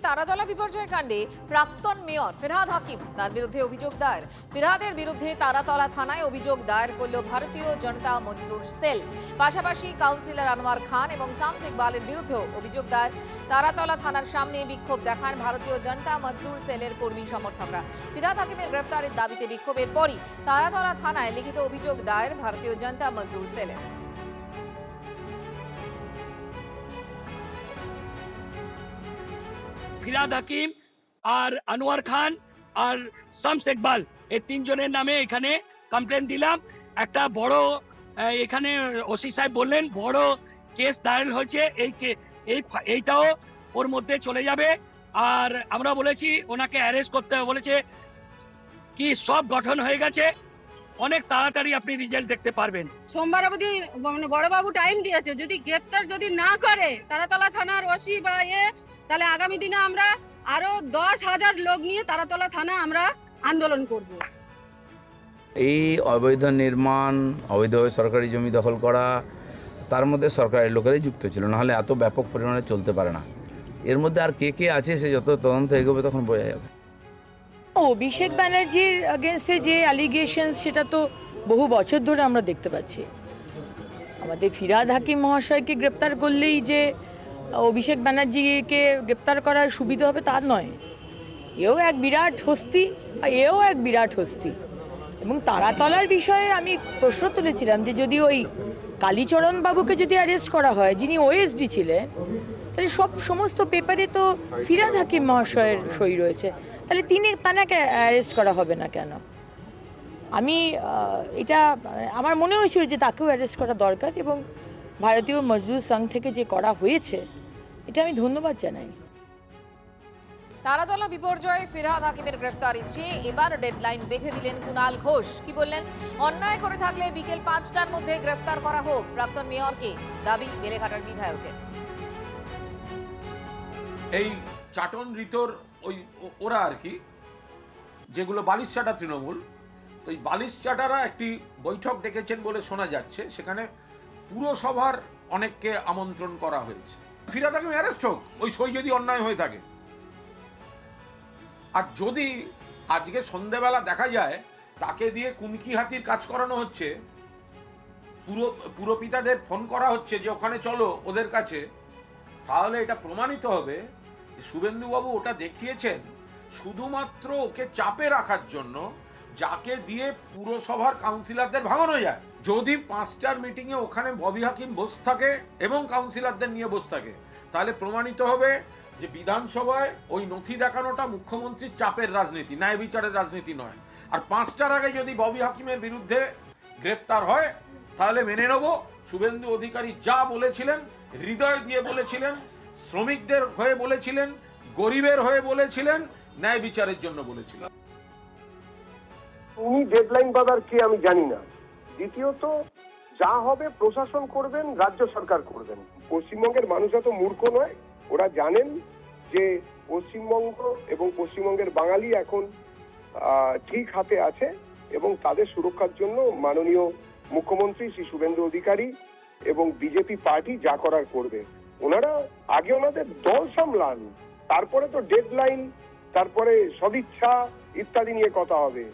তারাতলা বিপর্যয় কাণ্ডে প্রাক্তন মেয়র ফিরহাদ হাকিম তার বিরুদ্ধে অভিযোগ দায়ের। ফিরহাদের বিরুদ্ধে তারাতলা থানায় অভিযোগ দায়ের করল ভারতীয় জনতা মজদুর সেল। পাশাপাশি কাউন্সিলর আনোয়ার খান এবং শামস ইকবালের বিরুদ্ধেও অভিযোগ দায়ের। তারাতলা থানার সামনে বিক্ষোভ দেখান ভারতীয় জনতা মজদুর সেলের কর্মী সমর্থকরা। ফিরহাদ হাকিমের গ্রেফতারের দাবিতে বিক্ষোভের পরই তারাতলা থানায় লিখিত অভিযোগ দায়ের ভারতীয় জনতা মজদুর সেলের। ফিরহাদ হাকিম আর আনোয়ার খান আর শামস ইকবাল এই তিনজনের নামে এখানে কমপ্লেন দিলাম। একটা বড় এখানে ওসি সাহেব বললেন বড় কেস দায়ের হয়েছে, এইটাও ওর মধ্যে চলে যাবে। আর আমরা বলেছি ওনাকে অ্যারেস্ট করতে হবে, বলেছে কি সব গঠন হয়ে গেছে, অনেক তাড়াতাড়ি আপনি রেজাল্ট দেখতে পারবেন। সোমবার অবধি বড়বাবু টাইম দিয়েছে, যদি গ্রেপ্তার যদি না করে তারাতলা থানার ওসি বা তাহলে আগামী দিনে আমরা আরো 10,000 লোক নিয়ে তারাতলা থানা আমরা আন্দোলন করব। এই অবৈধ নির্মাণ, অবৈধভাবে সরকারি জমি দখল করা, তার মধ্যে সরকারের লোকেরাই যুক্ত ছিল, নাহলে এত ব্যাপক পরিমাণে চলতে পারে না। এর মধ্যে আর কে কে আছে সে যত তদন্ত এগোবে তখন বোঝা যাবে। অভিষেক ব্যানার্জির এগেনস্টে যে অ্যালিগেশন সেটা তো বহু বছর ধরে আমরা দেখতে পাচ্ছি। আমাদের ফিরহাদ হাকিম মহাশয়কে গ্রেপ্তার করলেই যে অভিষেক ব্যানার্জিকে গ্রেপ্তার করার সুবিধা হবে তা নয়। এও এক বিরাট হস্তি, এবং তারাতলার বিষয়ে আমি প্রশ্ন তুলেছিলাম যে যদি ওই কালীচরণ বাবুকে যদি অ্যারেস্ট করা হয়, যিনি ওএসডি ছিলেন, তাহলে সমস্ত পেপারে তো ফিরহাদ হাকিম মহাশয়ের সই রয়েছে, তাহলে তাকে অ্যারেস্ট করা হবে না কেন? এটা আমার মনে হয়েছিল যে তাকেও অ্যারেস্ট করা দরকার, এবং ভারতীয় মজদুর সংঘ থেকে যে করা হয়েছে এটা আমি ধন্যবাদ জানাই। তারাতলা বিপর্যয়ে ফিরহাদ হাকিমের গ্রেফতারি চেয়ে এবার ডেডলাইন বেঁধে দিলেন কুণাল ঘোষ। কি বললেন? অন্যায় করে থাকলে বিকেল 5টার মধ্যে গ্রেফতার করা হোক প্রাক্তন মেয়রকে, দাবি বেলেঘাটার বিধায়কের। এই চাটন রিতর ওরা আর কি, যেগুলো বালিশচাটা তৃণমূল, তো এই বালিশচাটারা একটি বৈঠক ডেকেছেন বলে শোনা যাচ্ছে। সেখানে পুরসভার অনেককে আমন্ত্রণ করা হয়েছে। ফিরহাদ হাকিম অ্যারেস্ট হোক, ওই সই যদি অন্যায় হয়ে থাকে। আর যদি আজকে সন্ধ্যেবেলা দেখা যায় তাকে দিয়ে কুনকি হাতির কাজ করানো হচ্ছে, পুরপিতাদের ফোন করা হচ্ছে যে ওখানে চলো ওদের কাছে, তাহলে এটা প্রমাণিত হবে যে শুভেন্দুবাবু ওটা দেখিয়েছেন শুধুমাত্র ওকে চাপে রাখার জন্য, যাকে দিয়ে পুরসভার কাউন্সিলরদের ভাঙানো যায়। যদি 5টার মিটিংয়ে ওখানে ববি হাকিম বসে থাকে এবং কাউন্সিলরদের নিয়ে বসে থাকে, তাহলে প্রমাণিত হবে যে বিধানসভায় ওই নথি দেখানোটা মুখ্যমন্ত্রীর চাপের রাজনীতি, ন্যায় বিচারের রাজনীতি নয়। আর 5টার আগে যদি ববি হাকিমের বিরুদ্ধে গ্রেফতার হয়, তাহলে মেনে নেব শুভেন্দু অধিকারী যা বলেছিলেন, হৃদয় দিয়ে বলেছিলেন, শ্রমিকদের হয়ে বলেছিলেন, গরিবের হয়ে বলেছিলেন, ন্যায় বিচারের জন্য বলেছিলেন। উনি ডেডলাইন বাঁধার কি আমি জানি না। দ্বিতীয়ত, যা হবে প্রশাসন করবেন, রাজ্য সরকার করবেন। পশ্চিমবঙ্গের মানুষ এত মূর্খ নয়, ওরা জানেন যে পশ্চিমবঙ্গ এবং পশ্চিমবঙ্গের বাঙালি এখন ঠিক হাতে আছে, এবং তাদের সুরক্ষার জন্য মাননীয় মুখ্যমন্ত্রী শ্রী শুভেন্দু অধিকারী এবং বিজেপি পার্টি যা করার করবে। ওনারা আগে ওনাদের দল সামলান, তারপরে তো ডেডলাইন, তারপরে সদিচ্ছা ইত্যাদি নিয়ে কথা হবে।